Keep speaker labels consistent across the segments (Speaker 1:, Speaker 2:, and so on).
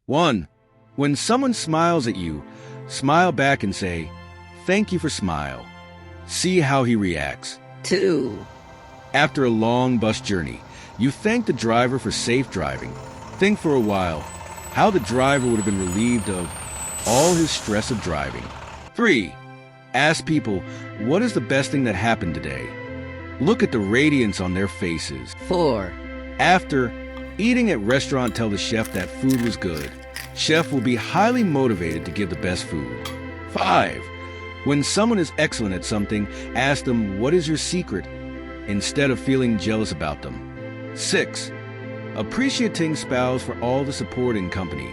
Speaker 1: 1. When someone smiles at you, smile back and say, "Thank you for smile." See how he reacts.
Speaker 2: 2.
Speaker 1: After a long bus journey, you thank the driver for safe driving. Think for a while how the driver would have been relieved of all his stress of driving. 3. Ask people, what is the best thing that happened today? Look at the radiance on their faces.
Speaker 2: 4.
Speaker 1: After eating at restaurant, tell the chef that food was good. Chef will be highly motivated to give the best food. 5. When someone is excellent at something, ask them, what is your secret? Instead of feeling jealous about them. 6. Appreciating spouse for all the support in company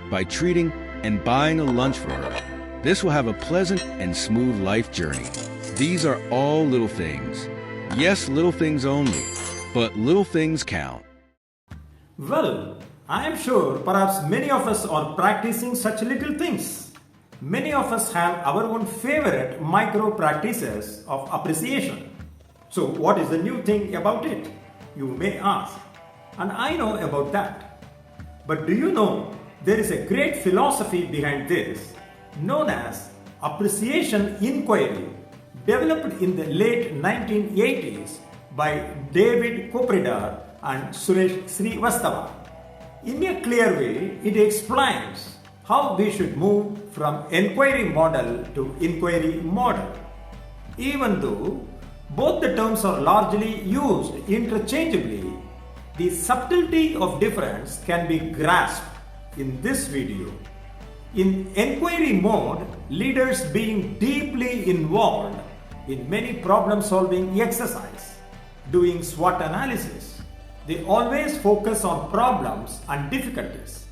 Speaker 1: by treating and buying a lunch for her. This will have a pleasant and smooth life journey. These are all little things. Yes, little things only, but little things count.
Speaker 3: Well, I am sure perhaps many of us are practicing such little things. Many of us have our own favorite micro practices of appreciation. So what is the new thing about it? You may ask. And I know about that. But do you know there is a great philosophy behind this known as Appreciation Inquiry, developed in the late 1980s by David Cooperrider and Suresh Srivastva. In a clear way, it explains how we should move from enquiry model to inquiry model. Even though both the terms are largely used interchangeably, the subtlety of difference can be grasped in this video. In enquiry mode, leaders being deeply involved in many problem-solving exercise, doing SWOT analysis, they always focus on problems and difficulties.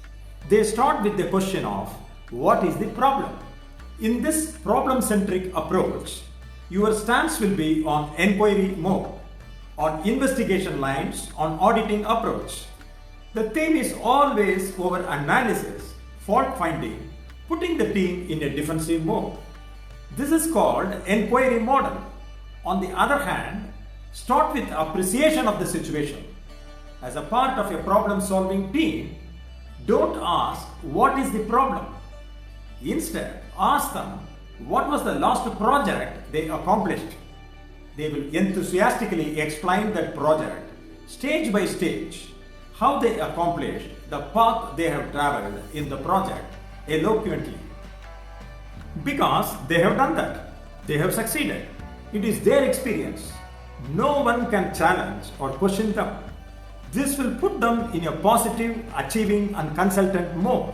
Speaker 3: They start with the question of, what is the problem? In this problem-centric approach, your stance will be on enquiry mode, on investigation lines, on auditing approach. The theme is always over analysis, fault finding, putting the team in a defensive mode. This is called enquiry model. On the other hand, start with appreciation of the situation. As a part of a problem-solving team, don't ask what is the problem. Instead, ask them what was the last project they accomplished. They will enthusiastically explain that project, stage by stage, how they accomplished the path they have traveled in the project eloquently. Because they have done that. They have succeeded. It is their experience. No one can challenge or question them. This will put them in a positive, achieving and consultant mode.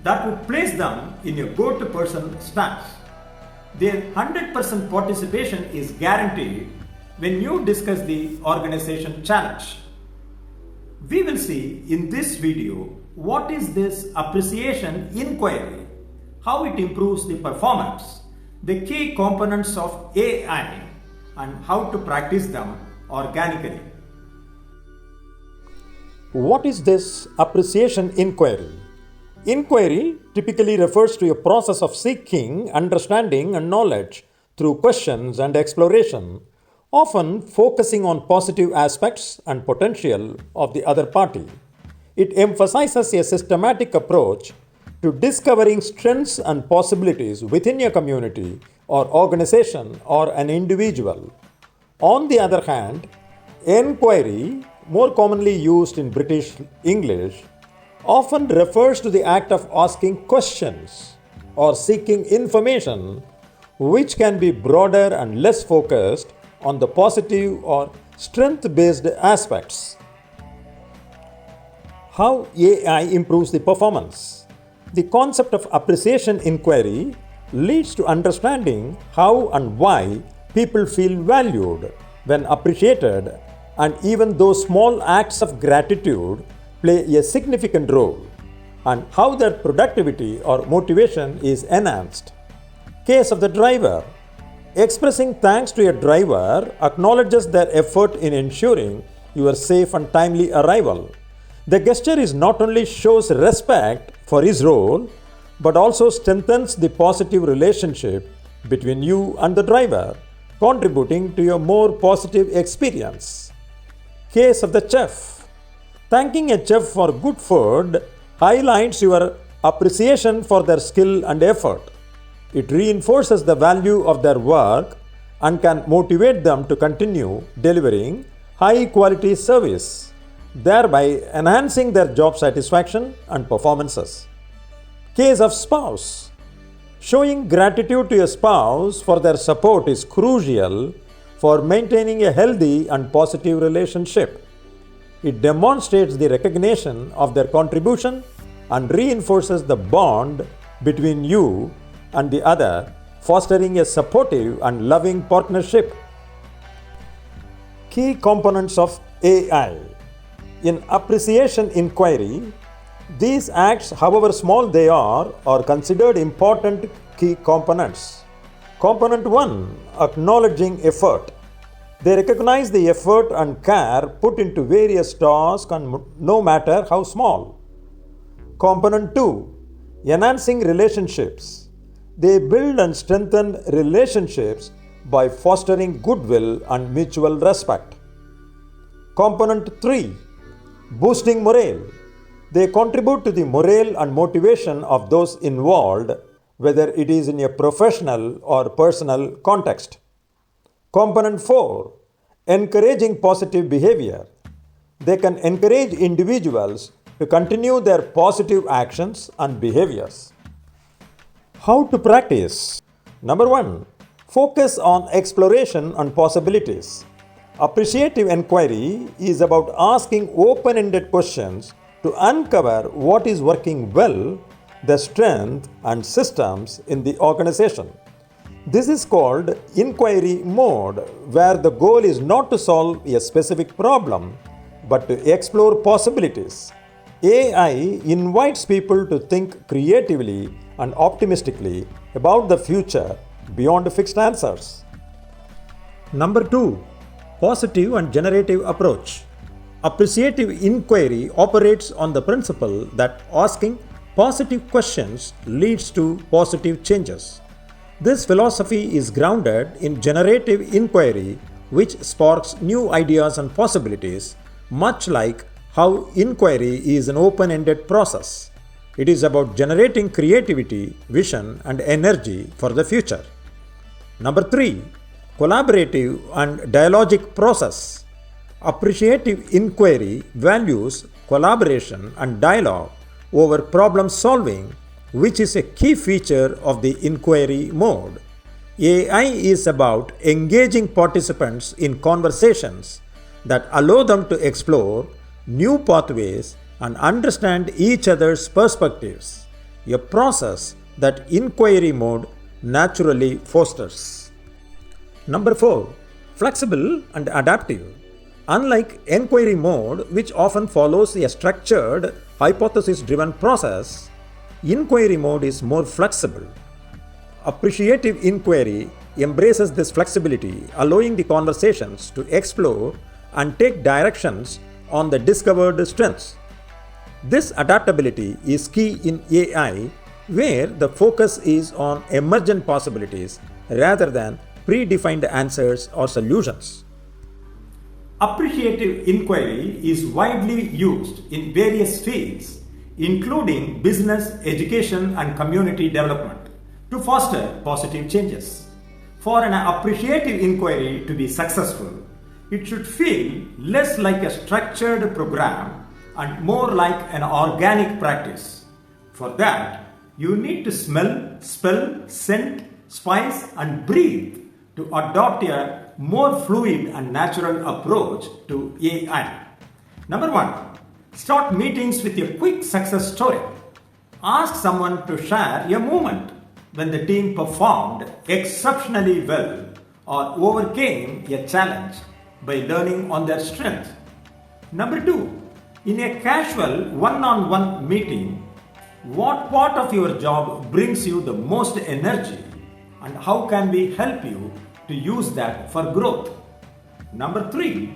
Speaker 3: That would place them in a go-to-person stance. Their 100% participation is guaranteed when you discuss the organization challenge. We will see in this video what is this appreciation inquiry, how it improves the performance, the key components of AI, and how to practice them organically.
Speaker 4: What is this appreciation inquiry? Inquiry typically refers to a process of seeking, understanding, and knowledge through questions and exploration, often focusing on positive aspects and potential of the other party. It emphasizes a systematic approach to discovering strengths and possibilities within a community or organization or an individual. On the other hand, enquiry, more commonly used in British English, often refers to the act of asking questions or seeking information, which can be broader and less focused on the positive or strength-based aspects. How AI improves the performance? The concept of appreciation inquiry leads to understanding how and why people feel valued when appreciated, and even those small acts of gratitude play a significant role, and how their productivity or motivation is enhanced. Case of the driver. Expressing thanks to a driver acknowledges their effort in ensuring your safe and timely arrival. The gesture is not only shows respect for his role, but also strengthens the positive relationship between you and the driver, contributing to a more positive experience. Case of the chef. Thanking a chef for good food highlights your appreciation for their skill and effort. It reinforces the value of their work and can motivate them to continue delivering high quality service, thereby enhancing their job satisfaction and performances. Case of spouse. Showing gratitude to your spouse for their support is crucial for maintaining a healthy and positive relationship. It demonstrates the recognition of their contribution and reinforces the bond between you and the other, fostering a supportive and loving partnership. Key components of AI. In Appreciation Inquiry, these acts, however small they are considered important key components. Component 1. Acknowledging effort. They recognize the effort and care put into various tasks, and no matter how small. Component 2. Enhancing relationships. They build and strengthen relationships by fostering goodwill and mutual respect. Component 3. Boosting morale. They contribute to the morale and motivation of those involved, whether it is in a professional or personal context. Component 4. Encouraging positive behavior. They can encourage individuals to continue their positive actions and behaviors. How to practice? Number 1. Focus on exploration and possibilities. Appreciative inquiry is about asking open-ended questions to uncover what is working well, the strength and systems in the organization. This is called inquiry mode, where the goal is not to solve a specific problem, but to explore possibilities. AI invites people to think creatively and optimistically about the future beyond fixed answers. Number 2. Positive and generative approach. Appreciative inquiry operates on the principle that asking positive questions leads to positive changes. This philosophy is grounded in generative inquiry, which sparks new ideas and possibilities, much like how inquiry is an open-ended process. It is about generating creativity, vision, and energy for the future. Number 3. Collaborative and dialogic process. Appreciative inquiry values collaboration and dialogue over problem solving, which is a key feature of the inquiry mode. AI is about engaging participants in conversations that allow them to explore new pathways and understand each other's perspectives, a process that inquiry mode naturally fosters. Number 4. Flexible and adaptive. Unlike inquiry mode, which often follows a structured, hypothesis-driven process, inquiry mode is more flexible. Appreciative inquiry embraces this flexibility, allowing the conversations to explore and take directions on the discovered strengths. This adaptability is key in AI, where the focus is on emergent possibilities rather than predefined answers or solutions.
Speaker 3: Appreciative inquiry is widely used in various fields, including business, education, and community development, to foster positive changes. For an appreciative inquiry to be successful, it should feel less like a structured program and more like an organic practice. For that, you need to smell, scent, spice, and breathe to adopt a more fluid and natural approach to AI. Number 1. Start meetings with a quick success story. Ask someone to share a moment when the team performed exceptionally well or overcame a challenge by learning on their strength. Number 2. In a casual one-on-one meeting, what part of your job brings you the most energy and how can we help you to use that for growth? Number 3.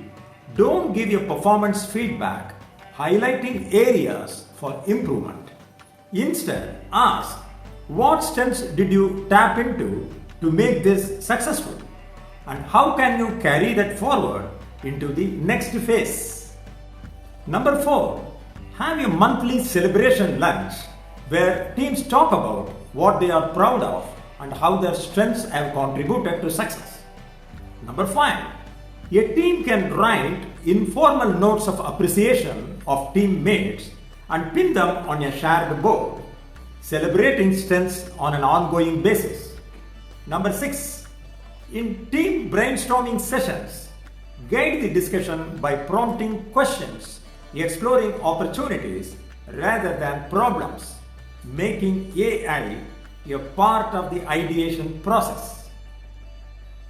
Speaker 3: Don't give your performance feedback highlighting areas for improvement. Instead, ask, what strengths did you tap into to make this successful? And how can you carry that forward into the next phase? Number 4. Have a monthly celebration lunch where teams talk about what they are proud of and how their strengths have contributed to success. Number 5. A team can write informal notes of appreciation of teammates and pin them on a shared board, celebrating strengths on an ongoing basis. Number 6. In team brainstorming sessions, guide the discussion by prompting questions, exploring opportunities rather than problems, making AI a part of the ideation process.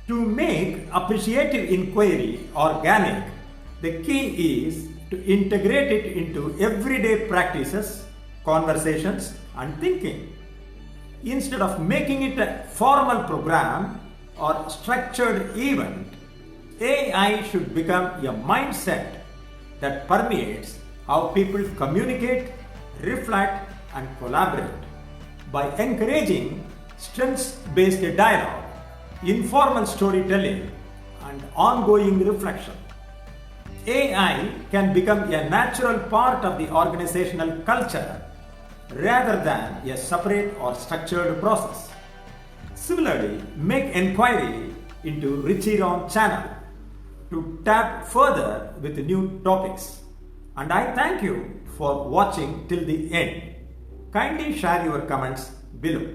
Speaker 3: To make appreciative inquiry organic, the key is to integrate it into everyday practices, conversations, and thinking. Instead of making it a formal program or structured event, AI should become a mindset that permeates how people communicate, reflect, and collaborate. By encouraging strengths-based dialogue, informal storytelling, and ongoing reflection, AI can become a natural part of the organizational culture rather than a separate or structured process. Similarly, make inquiry into Richiron channel to tap further with new topics. And I thank you for watching till the end. Kindly share your comments below.